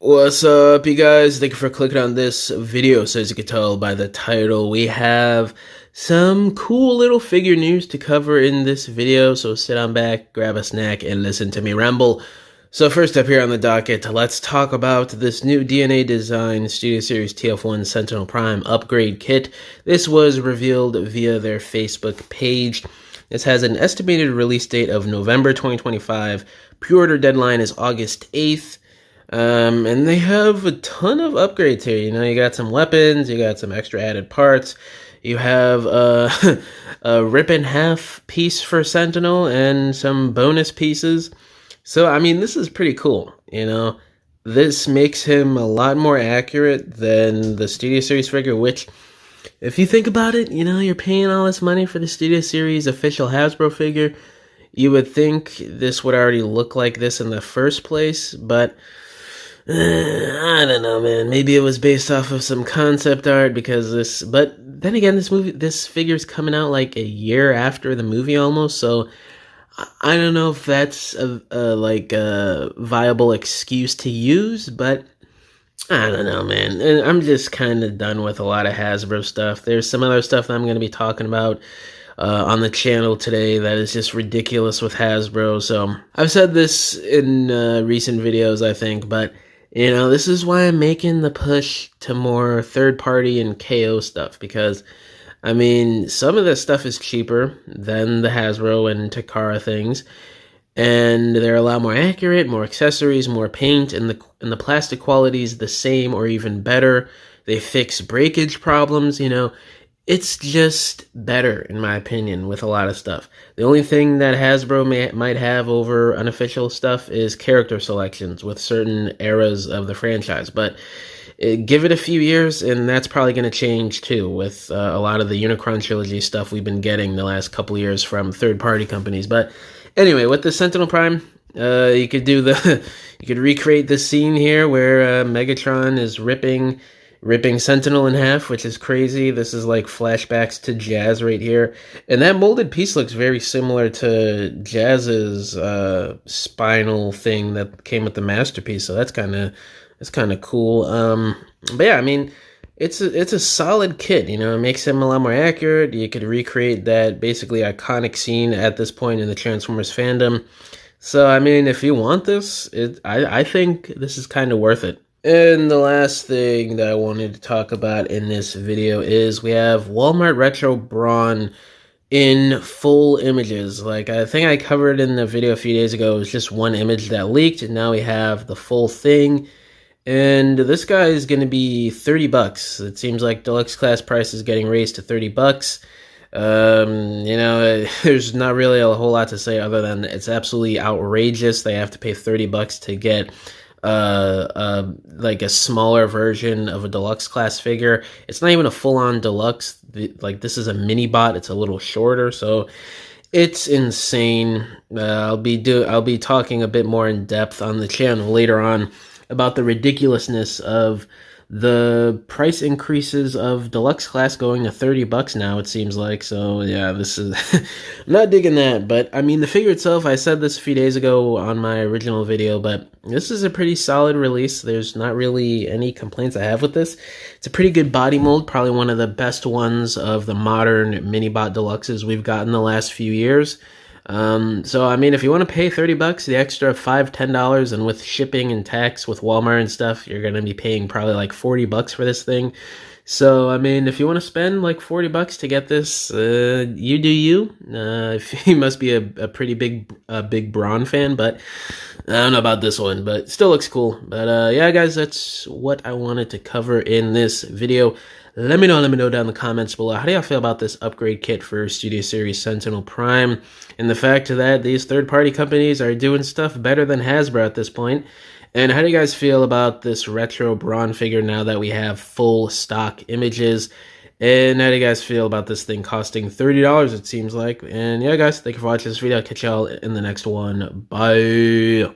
What's up, you guys? Thank you for clicking on this video. So as you can tell by the title, we have some cool little figure news to cover in this video. So sit on back, grab a snack, and listen to me ramble. So first up here on the docket, let's talk about this new DNA Design Studio Series TFONE Sentinel Prime upgrade kit. This was revealed via their Facebook page. This has an estimated release date of November 2025. Pre-order deadline is August 8th. And they have a ton of upgrades here. You know, you got some weapons, you got some extra added parts, you have a rip in half piece for Sentinel and some bonus pieces. So, I mean, this is pretty cool, you know. This makes him a lot more accurate than the Studio Series figure, which, if you think about it, you know, you're paying all this money for the Studio Series official Hasbro figure. You would think this would already look like this in the first place, but I don't know, man. Maybe it was based off of some concept art because this, but then again, this figure's coming out like a year after the movie almost, so I don't know if that's a viable excuse to use, but I don't know, man. And I'm just kind of done with a lot of Hasbro stuff. There's some other stuff that I'm going to be talking about on the channel today that is just ridiculous with Hasbro. So I've said this in recent videos, I think, but you know, this is why I'm making the push to more third-party and KO stuff, because, I mean, some of this stuff is cheaper than the Hasbro and Takara things, and they're a lot more accurate, more accessories, more paint, and the plastic quality is the same or even better. They fix breakage problems, you know. It's just better, in my opinion, with a lot of stuff. The only thing that Hasbro might have over unofficial stuff is character selections with certain eras of the franchise. But give it a few years, and that's probably going to change, too, with a lot of the Unicron Trilogy stuff we've been getting the last couple years from third-party companies. But anyway, with the Sentinel Prime, you could do you could recreate this scene here where Megatron is ripping Sentinel in half, which is crazy. This is like flashbacks to Jazz right here. And that molded piece looks very similar to Jazz's spinal thing that came with the Masterpiece. So that's kind of cool. But yeah, I mean, it's a solid kit, you know. It makes him a lot more accurate. You could recreate that basically iconic scene at this point in the Transformers fandom. So, I mean, if you want this, I think this is kind of worth it. And the last thing that I wanted to talk about in this video is we have Walmart Retro Brawn in full images. Like, I think I covered in the video a few days ago, it was just one image that leaked, and now we have the full thing. And this guy is going to be $30. It seems like deluxe class price is getting raised to $30. You know, there's not really a whole lot to say other than it's absolutely outrageous. They have to pay $30 to get like a smaller version of a deluxe class figure. It's not even a full-on deluxe. Like, this is a mini bot. It's a little shorter, so it's insane. I'll be talking a bit more in depth on the channel later on about the ridiculousness of the price increases of deluxe class going to $30 now, it seems like. So yeah, this is I'm not digging that. But I mean, the figure itself, I said this a few days ago on my original video, but this is a pretty solid release. There's not really any complaints I have with this. It's a pretty good body mold, probably one of the best ones of the modern minibot deluxes we've gotten the last few years. So I mean, if you want to pay $30, the extra $5-10, and with shipping and tax with Walmart and stuff, you're gonna be paying probably like $40 for this thing. So I mean, if you want to spend like $40 to get this, you do you. You must be a pretty big Brawn fan, but I don't know about this one, but it still looks cool. But yeah, guys, that's what I wanted to cover in this video. Let me know down in the comments below. How do y'all feel about this upgrade kit for Studio Series Sentinel Prime? And the fact that these third-party companies are doing stuff better than Hasbro at this point. And how do you guys feel about this retro Brawn figure now that we have full stock images? And how do you guys feel about this thing costing $30, it seems like? And yeah, guys, thank you for watching this video. I'll catch y'all in the next one. Bye.